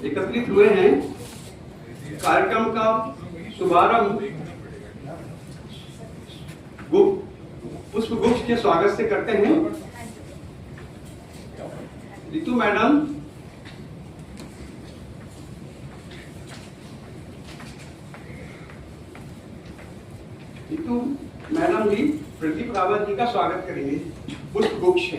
एकत्रित हुए हैं। कार्यक्रम का शुभारंभ पुष्प गुच्छ के स्वागत से करते हैं। रितु मैडम, जी प्रदीप रावत जी का स्वागत करेंगे पुष्प गुच्छ से।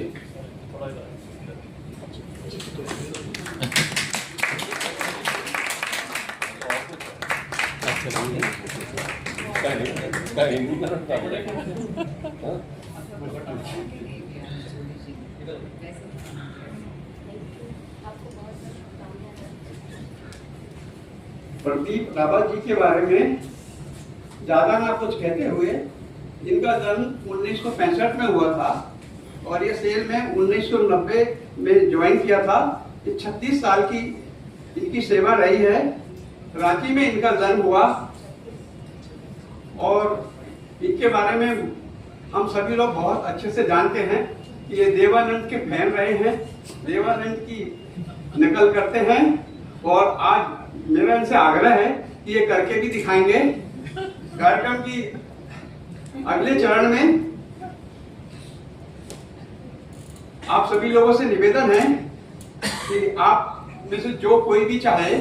प्रदीप रावत जी के बारे में ज्यादा ना कुछ कहते हुए, इनका जन्म 1965 में हुआ था और ये सेल में 1990 में ज्वाइन किया था। 36 साल की इनकी सेवा रही है। रांची में इनका जन्म हुआ और इनके बारे में हम सभी लोग बहुत अच्छे से जानते हैं कि ये देवानंद के फैन रहे हैं, देवानंद की नकल करते हैं और आज मेरा इनसे आग्रह है कि ये करके भी दिखाएंगे। कार्यक्रम की अगले चरण में आप सभी लोगों से निवेदन है कि आप में से जो कोई भी चाहे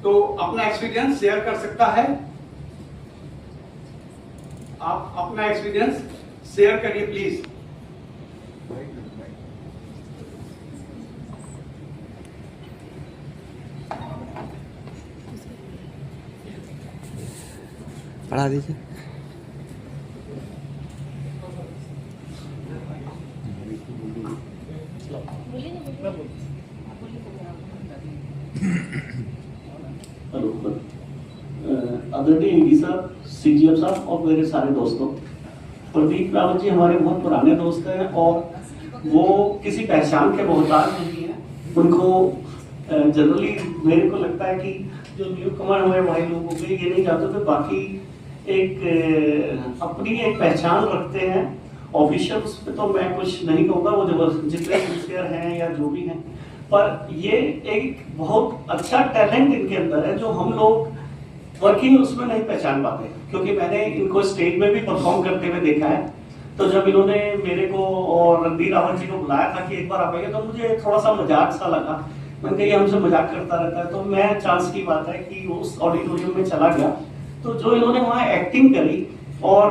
तो अपना एक्सपीरियंस शेयर कर सकता है। आप अपना एक्सपीरियंस शेयर करिए प्लीज। पढ़ा दीजिए। हेलो आदरणीय एडी साहब, सीजीएफ साहब और मेरे सारे दोस्तों, प्रदीप रावत जी हमारे बहुत पुराने दोस्त हैं और वो किसी पहचान के मोहताज नहीं है। उनको जनरली मेरे को लगता है कि जो न्यू कमर हुए भाई लोगों के ये नहीं चाहते थे, बाकी एक अपनी एक पहचान रखते हैं। ऑफिशियल उस पर तो मैं कुछ नहीं कहूँगा, वो जो जितने सिंसियर हैं या जो भी हैं, पर ये एक बहुत अच्छा टैलेंट इनके अंदर है जो हम लोग वर्किंग उसमें नहीं पहचान पाते, क्योंकि मैंने इनको स्टेज में भी परफॉर्म करते हुए देखा है। तो जब इन्होंने मेरे को और रणबीर रावत जी को बुलाया था कि एक बार आप आइए, तो मुझे थोड़ा सा मजाक सा लगा। मैंने कहा ये हमसे मजाक करता रहता है, तो मैं चांस की बात है कि उस ऑडिटोरियम में चला गया। तो जो इन्होंने वहाँ एक्टिंग करी, और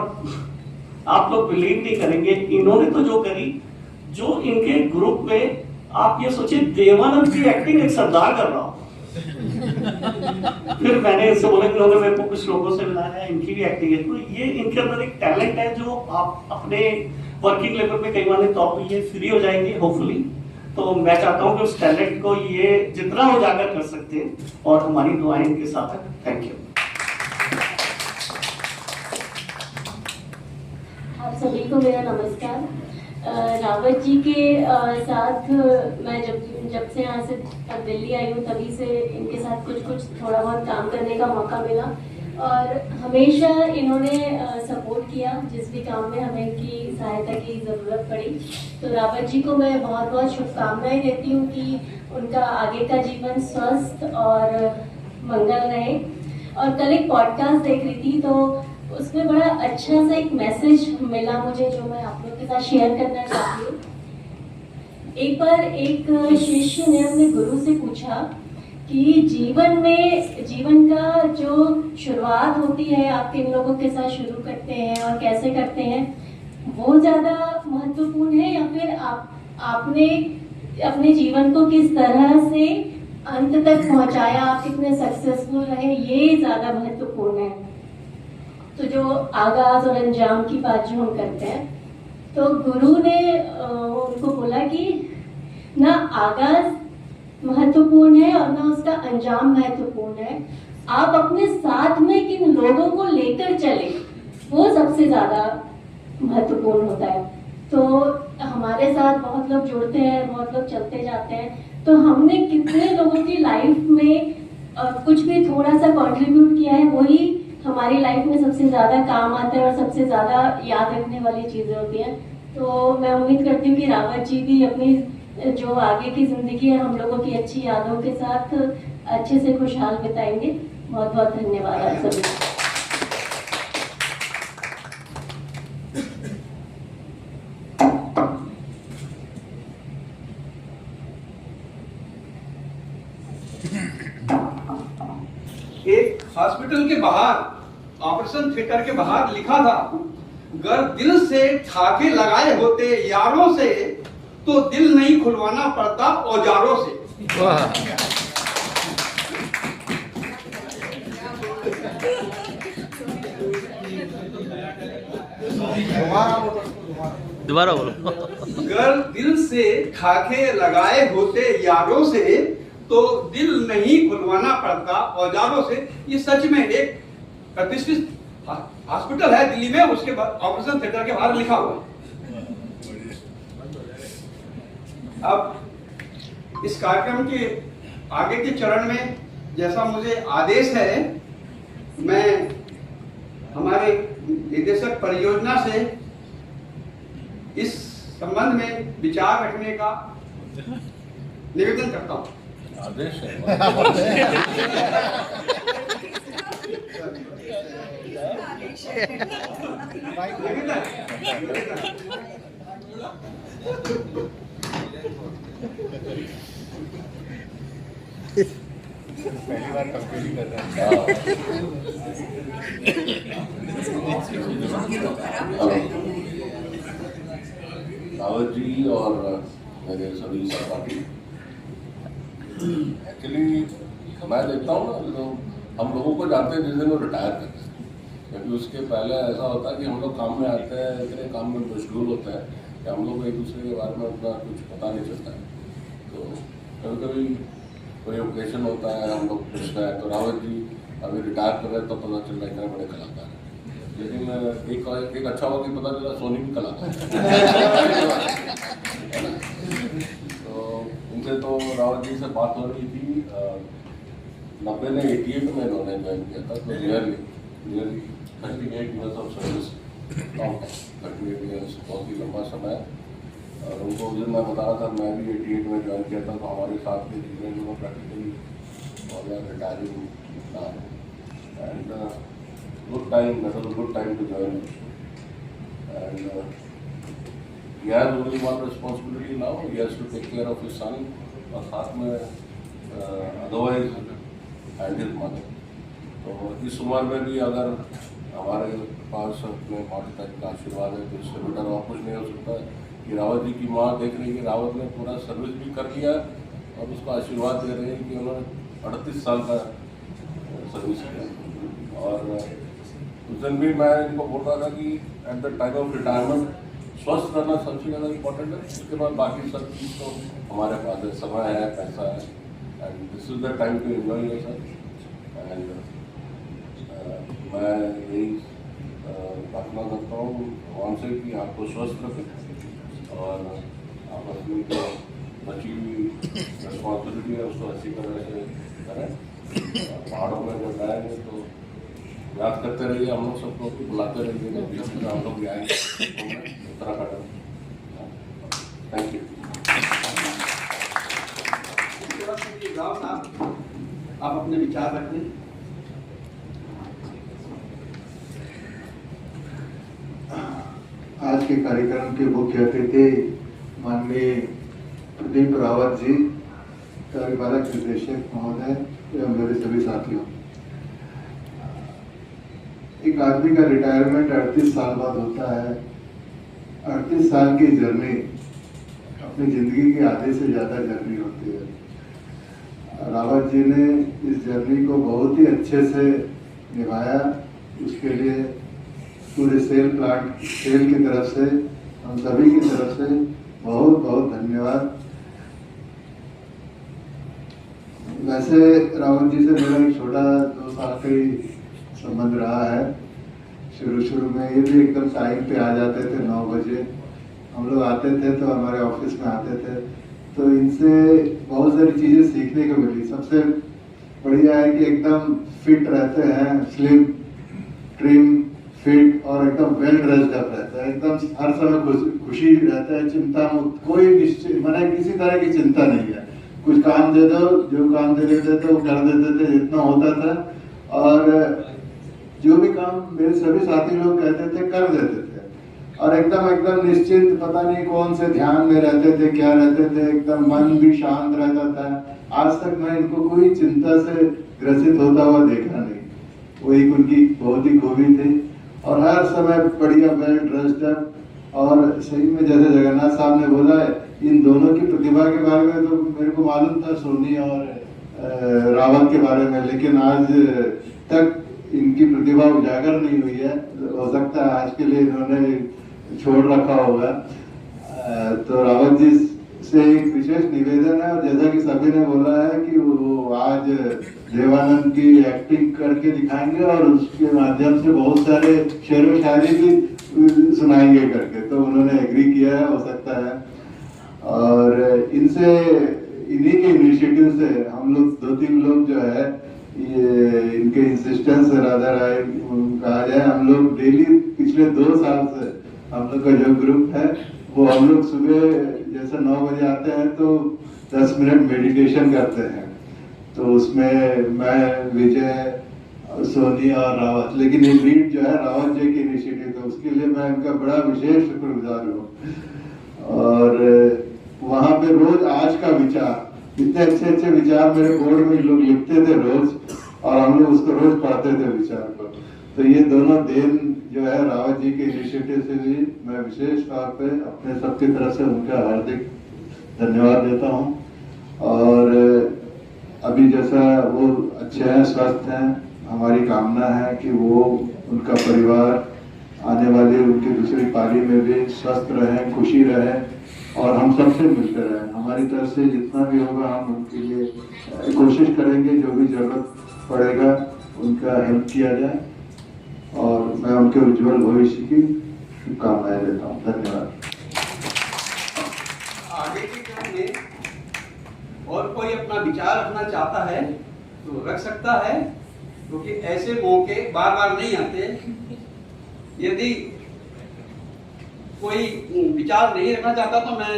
आप लोग बिलीव नहीं करेंगे, इन्होंने तो जो करी, जो इनके ग्रुप में आप ये सोचिए देवानंद की एक्टिंग एक सरदार कर रहा हो। फिर मैंने इनसे बोला कि इन्होंने मेरे को कुछ लोगों से मिलाया है, इनकी भी एक्टिंग है। तो ये इनके अंदर एक टैलेंट है जो आप अपने वर्किंग लेवल पे कई बार तो आप ये फ्री हो जाएंगे होपफुली। तो मैं चाहता हूँ कि उस टैलेंट को ये जितना उजागर कर सकते हैं, और हमारी दुआएं इनके साथ है। Thank you. आप सभी को मेरा नमस्कार। रावत जी के साथ मैं जब से यहाँ से दिल्ली आई हूँ, तभी से इनके साथ कुछ थोड़ा बहुत काम करने का मौका मिला और हमेशा इन्होंने सपोर्ट किया जिस भी काम में हमें इनकी सहायता की ज़रूरत पड़ी। तो रावत जी को मैं बहुत बहुत शुभकामनाएं देती हूँ कि उनका आगे का जीवन स्वस्थ और मंगल रहे। और कल एक पॉडकास्ट देख रही थी, तो उसमें बड़ा अच्छा सा एक मैसेज मिला मुझे, जो मैं आप लोग के साथ शेयर करना चाहती हूँ। एक बार एक शिष्य ने अपने गुरु से पूछा कि जीवन का जो शुरुआत होती है, आप किन लोगों के साथ शुरू करते हैं और कैसे करते हैं, वो ज़्यादा महत्वपूर्ण है या फिर आपने अपने जीवन को किस तरह से अंत तक पहुंचाया, आप कितने सक्सेसफुल रहे, ये ज़्यादा महत्वपूर्ण है। तो जो आगाज और अंजाम की बात जो हम करते हैं, तो गुरु ने उनको बोला कि ना आगाज महत्वपूर्ण है और ना उसका अंजाम महत्वपूर्ण है, आप अपने साथ में किन लोगों को लेकर चले वो सबसे ज्यादा महत्वपूर्ण होता है। तो हमारे साथ बहुत लोग जुड़ते हैं, बहुत लोग चलते जाते हैं, तो हमने कितने लोगों की लाइफ में कुछ भी थोड़ा सा कंट्रीब्यूट किया है, वही हमारी लाइफ में सबसे ज्यादा काम आता है और सबसे ज्यादा याद रखने वाली चीजें होती हैं। तो मैं उम्मीद करती हूँ कि रावत जी भी अपनी जो आगे की जिंदगी है हम लोगों की अच्छी यादों के साथ अच्छे से खुशहाल बिताएंगे। बहुत बहुत धन्यवाद आप सभी। एक हॉस्पिटल के बाहर, ऑपरेशन थिएटर के बाहर लिखा था, अगर दिल से ठाके लगाए होते यारों से तो दिल नहीं खुलवाना पड़ता औजारों से। दोबारा बोलो। अगर दिल से ठाके लगाए होते यारों से तो दिल नहीं खुलवाना पड़ता औजारों से। ये सच में एक प्रतिष्ठित हॉस्पिटल है दिल्ली में, उसके बाद ऑपरेशन थिएटर के बाहर लिखा हुआ है। अब इस कार्यक्रम के आगे के चरण में जैसा मुझे आदेश है, मैं हमारे निदेशक परियोजना से इस संबंध में विचार रखने का निवेदन करता हूं। आदेश है। पहली बार कंप्लीट कर रहा है। रावत जी और मेरे सभी सहपाठी, एक्चुअली मैं देखता हूँ ना, हम लोगों को जानते हैं जिस दिन वो रिटायर करते हैं, क्योंकि उसके पहले ऐसा होता है कि हम लोग काम में आते हैं, इतने काम में मशगूल होते हैं कि हम लोग को एक दूसरे के बारे में उतना कुछ पता नहीं चलता है। तो कभी कभी कोई ओकेजन होता है, हम लोग पूछते हैं, तो रावत जी अभी रिटायर कर रहे हैं तो पता चल रहा है इतने बड़े कलाकार हैं। लेकिन एक अच्छा हुआ कि पता चला सोनी भी कलाकार है। तो उनसे तो रावत जी से बात हो रही थी, 90 में 88 में इन्होंने ज्वाइन किया था, तो nearly 38 years of service, 38 years बहुत ही लंबा समय है। और उनको उस दिन मैं बता रहा था, मैं भी 88 में ज्वाइन किया था, तो हमारे साथ के चीज़ें जो प्रैक्टिकली और retiring and good time, that was a good time to join. And he has only one responsibility now, he has to take care of his son, और साथ में otherwise and his mother. तो इस उम्र में भी अगर हमारे पास अपने माता का आशीर्वाद है तो इससे बेटर और कुछ नहीं हो सकता है कि रावत जी की माँ देख रही है कि रावत ने पूरा सर्विस भी कर लिया और उसको आशीर्वाद दे रहे हैं कि उन्होंने 38 साल का सर्विस किया। और उस दिन भी मैं इनको बोल रहा था कि at the time of retirement स्वस्थ रहना सबसे ज़्यादा इम्पोर्टेंट है, उसके बाद बाकी सब चीज़ तो हमारे पास है, समय है, पैसा है, and this is the time to enjoy yourself. And मैं यही प्रार्थना करता हूँ भगवान से कि आपको स्वस्थ रखें और आप अपनी जो बची हुई रिस्पॉन्सिबिलिटी है उसको अच्छी तरह से करें। पहाड़ों में जब जाएंगे तो याद करते रहिए, हम लोग सबको बुलाते रहिए, बीच में हम लोग भी आएंगे उत्तराखंड। Thank you. आप अपने विचार रखें। आज के कार्यक्रम के मुख्य अतिथि माननीय प्रदीप रावत जी, कार्यपालक निदेशक महोदय एवं मेरे सभी साथियों, एक आदमी का रिटायरमेंट 38 साल बाद होता है। 38 साल की जर्नी अपनी जिंदगी की आधे से ज़्यादा जर्नी होती है। रावत जी ने इस जर्नी को बहुत ही अच्छे से निभाया, उसके लिए पूरे सेल की तरफ से, हम सभी की तरफ से बहुत बहुत धन्यवाद। वैसे रावत जी से मेरा एक छोटा 2 साल का ही संबंध रहा है। शुरू में ये भी एकदम टाइम पे आ जाते थे, 9 बजे हम लोग आते थे तो हमारे ऑफिस में आते थे, तो इनसे बहुत सारी चीज़ें सीखने को मिली। सबसे बढ़िया है कि एकदम फिट रहते हैं, स्लिम ट्रिम फिट और एकदम वेल ड्रेस्ड अप रहता है, एकदम हर समय खुशी रहता है, चिंता मुक्त, कोई मैंने किसी तरह की चिंता नहीं है। कुछ काम दे दो, जो काम दे देते थे वो कर देते थे जितना होता था, और जो भी काम मेरे सभी साथी लोग कहते थे कर देते थे, और एकदम निश्चिंत, पता नहीं कौन से ध्यान में रहते थे, क्या रहते थे, एकदम मन भी शांत रहता था। आज तक मैं इनको कोई चिंता से ग्रसित होता हुआ देखा नहीं। वही उनकी बहुत ही खूबी थी, और हर समय बढ़िया वेल ड्रेस्ड अप। और सही में जैसे जगन्नाथ साहब ने बोला है, इन दोनों की प्रतिभा के बारे में तो मेरे को मालूम था, सोनी और रावत के बारे में, लेकिन आज तक इनकी प्रतिभा उजागर नहीं हुई है। हो सकता है आज के लिए इन्होंने छोड़ रखा होगा। तो रावत जी से एक विशेष निवेदन है, और जैसा कि सभी ने बोला है कि वो आज देवानंद की एक्टिंग करके दिखाएंगे और उसके माध्यम से बहुत सारे शेर व शायरी भी सुनाएंगे करके, तो उन्होंने एग्री किया है, हो सकता है। और इनसे, इन्हीं के इनिशिएटिव से हम लोग 2-3 लोग जो है, ये इनके इंसिस्टेंस से राधा राय कहा जाए, हम लोग डेली पिछले 2 साल से हम लोग का जो ग्रुप है वो हम लोग सुबह जैसे 9 बजे आते हैं तो 10 मिनट मेडिटेशन करते हैं। तो उसमें मैं, विजय, सोनी और रावत, लेकिन ये लीड जो है रावत जी की इनिशिएटिव, तो उसके लिए मैं इनका बड़ा विशेष शुक्रगुजार हूँ। और वहाँ पे रोज आज का विचार, इतने अच्छे विचार मेरे बोर्ड में लोग लिखते थे रोज, और हम लोग उसको रोज पढ़ते थे विचार को। तो ये दोनों देन जो है रावत जी के इनिशिएटिव से भी मैं विशेष तौर पे अपने सबकी तरफ से उनका हार्दिक धन्यवाद देता हूँ। और अभी जैसा वो अच्छे हैं, स्वस्थ हैं, हमारी कामना है कि वो, उनका परिवार आने वाली उनकी दूसरी पारी में भी स्वस्थ रहें, खुशी रहें, और हम सबसे मिलते रहें। हमारी तरफ से जितना भी होगा हम उनके लिए कोशिश करेंगे, जो भी जरूरत पड़ेगा उनका हेल्प किया जाए, और मैं उनके उज्जवल भविष्य की शुभकामनाएं देता हूँ। धन्यवाद। आगे के क्रम में और कोई अपना विचार रखना चाहता है तो रख सकता है, क्योंकि ऐसे मौके बार बार नहीं आते। यदि कोई विचार नहीं रखना चाहता तो मैं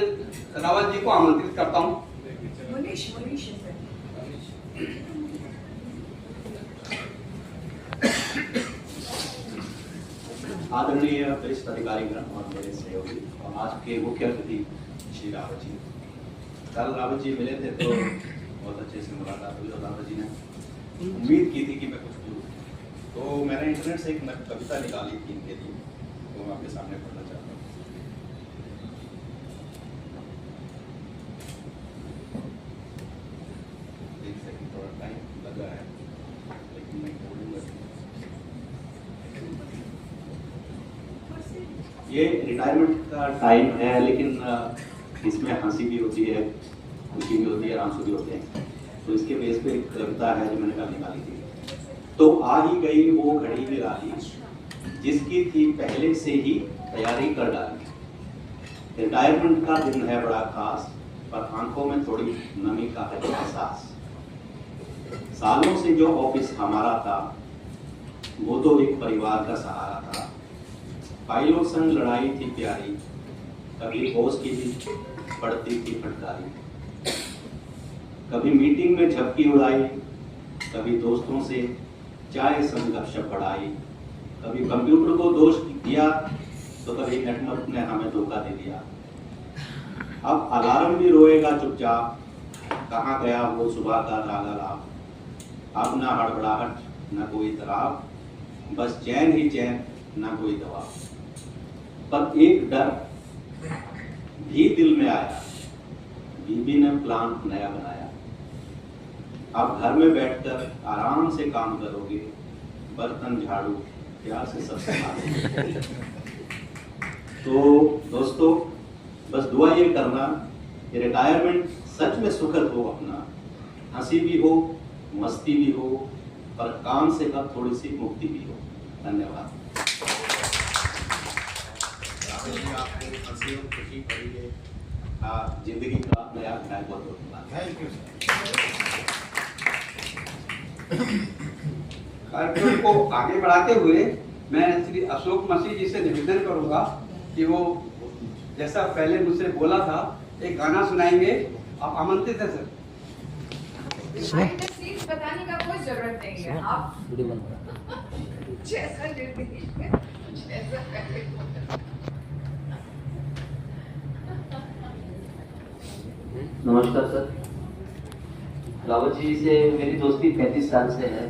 रावत जी को आमंत्रित करता हूँ। आदरणीय वरिष्ठ अधिकारीगण और मेरे सहयोगी और आज के मुख्य अतिथि श्री रावत जी, कल रावत जी मिले थे तो बहुत अच्छे से मुलाकात हुई, और रावत जी ने उम्मीद की थी कि मैं कुछ बोलूँ, तो मैंने इंटरनेट से एक कविता निकाली थी इनके लिए, तो मैं आपके सामने पढ़ना चाहता हूँ। एक सेकंड, थोड़ा टाइम लगा है, लेकिन मैं बोलूँगा। ये रिटायरमेंट का टाइम है, लेकिन इसमें हंसी भी होती है, खुशी भी होती है, आंसू भी होते हैं। तो इसके बेस पे एक कविता है जो मैंने कल निकाली थी। तो आ ही गई वो घड़ी निराली, जिसकी थी पहले से ही तैयारी कर डाली। रिटायरमेंट का दिन है बड़ा खास, पर आंखों में थोड़ी नमी का है एहसास। सालों से जो ऑफिस हमारा था, वो तो एक परिवार का सहारा था। फाइलों संग लड़ाई थी प्यारी, कभी बॉस की भी पड़ती थी फटकारी। कभी मीटिंग में झपकी उड़ाई, कभी दोस्तों से चाय संग गपशप बढ़ाई। कभी कंप्यूटर को दोष दिया तो कभी नेटवर्क ने हमें धोखा दे दिया। अब अलार्म भी रोएगा चुपचाप, कहाँ गया वो सुबह का लाला। अब ना हड़बड़ाहट ना कोई तराब, बस चैन ही चैन ना कोई दवा। पर एक डर भी दिल में आया, बीबी ने प्लान नया बनाया। अब घर में बैठकर आराम से काम करोगे, बर्तन झाड़ू प्यार से सब संभालोगे। तो दोस्तों, बस दुआ ये करना कि रिटायरमेंट सच में सुखद हो अपना, हंसी भी हो, मस्ती भी हो, पर काम से अब थोड़ी सी मुक्ति भी हो। धन्यवाद। आपको हंसी और खुशी भरी जिंदगी का नया अध्याय बहुत बहुत थैंक यू सर। कार्यक्रम को आगे बढ़ाते हुए मैं श्री अशोक मसीह जी से निवेदन करूंगा कि वो जैसा पहले मुझसे बोला था, एक गाना सुनाएंगे। आप आमंत्रित हैं सर। सीट बताने का कोई जरूरत नहीं है, आप जैसा निर्देश है जैसा पहले नमस्कार सर। रावत जी से मेरी दोस्ती 35 साल से है।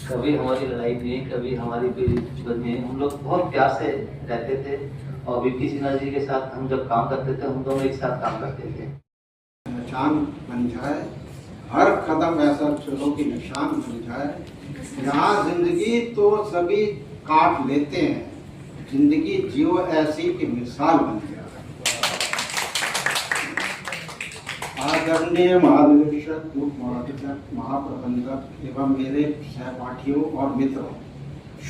कभी हमारी लड़ाई नहीं, कभी हमारी कोई दिक्कत नहीं। हम लोग बहुत प्यार से रहते थे और वीपी सिन्हा जी के साथ हम जब काम करते थे, हम दोनों एक साथ काम करते थे। निशान बन जाए, हर कदम ऐसा चलो कि निशान बन जाए। यहाँ जिंदगी तो सभी काट लेते हैं, जिंदगी जियो ऐसी कि मिसाल बन जाए। आदरणीय महानिदेशक, उप महानिदेशक, महाप्रबंधक एवं मेरे सहपाठियों और मित्रों,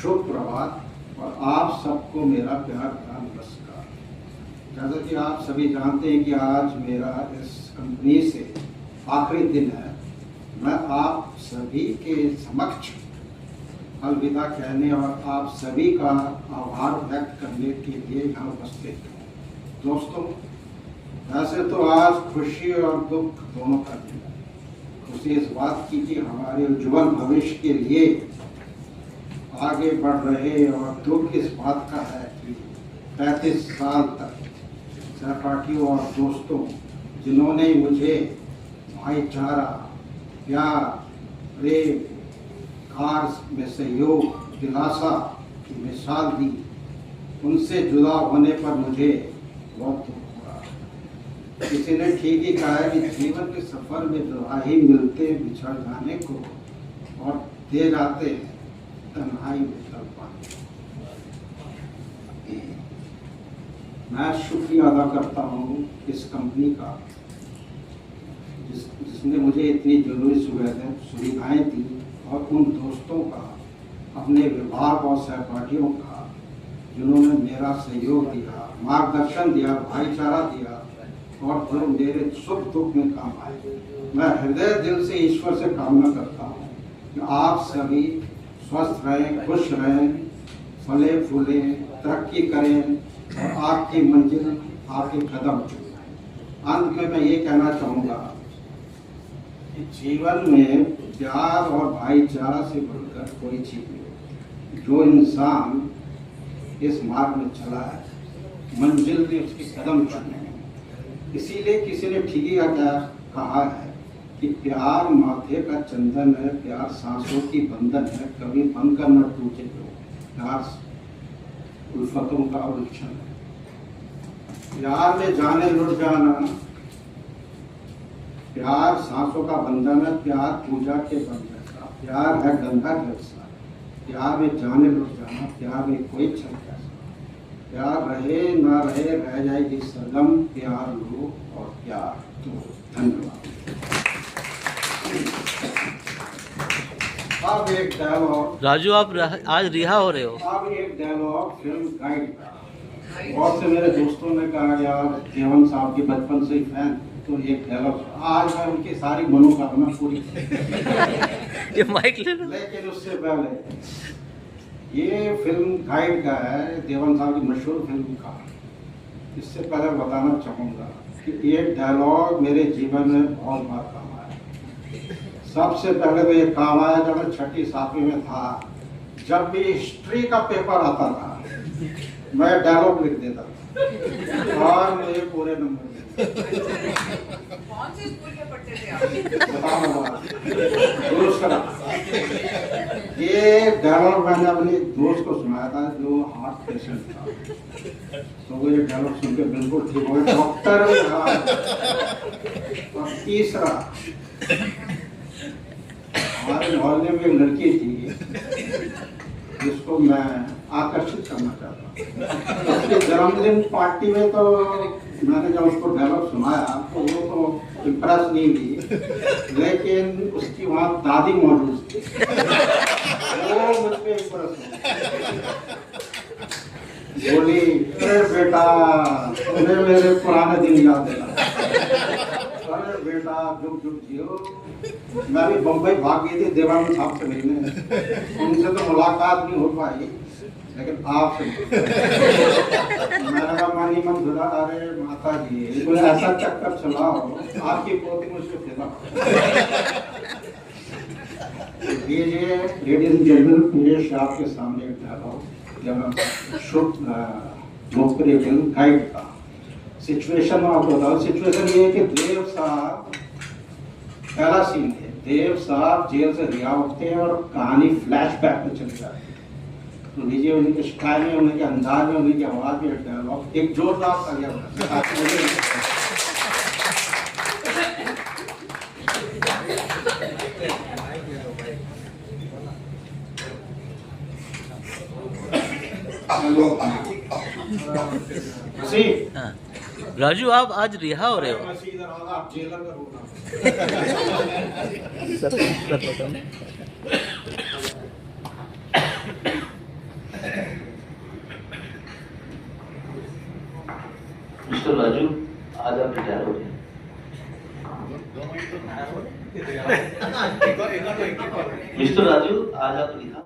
शुभ प्रभात और आप सबको मेरा प्यार भरा नमस्कार। जैसा कि आप सभी जानते हैं कि आज मेरा इस कंपनी से आखिरी दिन है। मैं आप सभी के समक्ष अलविदा कहने और आप सभी का आभार व्यक्त करने के लिए यहाँ उपस्थित हूँ। दोस्तों, वैसे तो आज खुशी और दुख दोनों का दिन है। खुशी इस बात की कि हमारे उज्जवल भविष्य के लिए आगे बढ़ रहे, और दुख इस बात का है कि 35 साल तक सहपाठियों और दोस्तों जिन्होंने मुझे भाईचारा, प्यार, प्रेम, कार्य में सहयोग, दिलासा की मिसाल दी, उनसे जुदा होने पर मुझे बहुत दुख हुआ। किसी ने ठीक ही कहा है कि जीवन के सफर में दुराही मिलते बिछड़ जाने को और दे जाते हैं तन्हाई में तड़पाने। मैं शुक्रिया अदा करता हूँ इस कंपनी का जिसने मुझे इतनी जरूरी सुविधाएं दी, और उन दोस्तों का, अपने विभाग और सहपाठियों का जिन्होंने मेरा सहयोग दिया, मार्गदर्शन दिया, भाईचारा दिया और जो मेरे सुख दुख में काम आए। मैं हृदय दिल से ईश्वर से कामना करता हूँ कि आप सभी स्वस्थ रहें, खुश रहें, फले फूले, तरक्की करें और आपकी मंजिल आपके कदम चुमें। अंत में मैं ये कहना चाहूँगा कि जीवन में प्यार और भाईचारा से बढ़कर कोई चीज नहीं। जो इंसान इस मार्ग में चला है, मंजिल में उसके कदम चलने हैं। इसीलिए किसी ने ठीक ही कहा है कि प्यार माथे का चंदन है, प्यार सांसों की बंधन है, कभी बनकर न टूटे। प्यार उल्फतों का उलझन है। प्यार में जाने लुट जाना, प्यार सांसों का बंधन है, प्यार पूजा के बंधन का, प्यार है गंगा जैसा, प्यार में जाने लुट जाना, प्यार में कोई छल कैसा। प्यार रहे ना रहे, रह जाएगी सरगम, प्यार लो और प्यार दो। धन्यवाद। अब एक डायलॉग। राजू, आप आज रिहा हो रहे हो। अब एक डायलॉग फिल्म गाइड का। बहुत से मेरे दोस्तों ने कहा यार देवन साहब के बचपन से ही फैन, तो एक डायलॉग आज मैं उनकी सारी मनोकामना पूरी ये माइक ले लो। लेकिन उससे पहले ये फिल्म गाइड का है, देवन साहब की मशहूर फिल्म का। इससे पहले बताना चाहूँगा कि ये डायलॉग मेरे जीवन में बहुत बार काम आया। सबसे पहले तो ये काम आया जब मैं 6ठी 7वीं में था। जब भी हिस्ट्री का पेपर आता था मैं डायलॉग लिख देता था और मुझे पूरे नंबर देते। कौन से स्कूल में पढ़ते थे आप? ये डायलॉग मैंने अपने दोस्त को सुनाया था जो हार्ट पेशेंट था, तो वो ये डायलॉग सुन के बिल्कुल ठीक हो गया। डॉक्टर भी था। और तीसरा, हमारे मोहल्ले में एक लड़की थी जिसको मैं आकर्षित करना चाहता। उसके जन्मदिन पार्टी में तो मैंने जब उसको डायलॉग सुनाया तो वो तो इम्प्रेस नहीं हुई, लेकिन उसकी वहाँ दादी मौजूद थी, वो मुझ पे इम्प्रेस हो। बोली, अरे बेटा तुम्हें मेरे पुराने दिन याद दिला। अरे बेटा जुग जुग जियो। मैं भी बम्बई भाग गई थी देवानंद साहब से मिलने, उनसे तो मुलाकात नहीं हो पाई, लेकिन आपसे मैंने कहा मनी मन धुला, अरे माता जी कोई ऐसा चक्कर चलाओ आपकी पोती मुझसे फिदा। लीजिए लेडीज एंड जेंटलमैन, पेश आपके सामने एक डायलॉग जब मैं शुभ मुख्तरी फिल्म गाइड का सिचुएशन में आपको बताऊँ। सिचुएशन ये है कि देव साहब, पहला सीन है, देव साहब जेल से रिहा होते हैं और कहानी फ्लैशबैक में चली जाती है। तो लीजिए उन्हीं के स्टाइल में, उन्हीं के अंदाज में, उन्हीं की आवाज़ में एक डायलॉग, एक जोरदार सा राजू, आप आज रिहा हो रहे हो। आप जेलर का रोल मिस्टर राजू, आज आप रिटायर हो रहे हैं। मिस्टर राजू, आज आप रिहा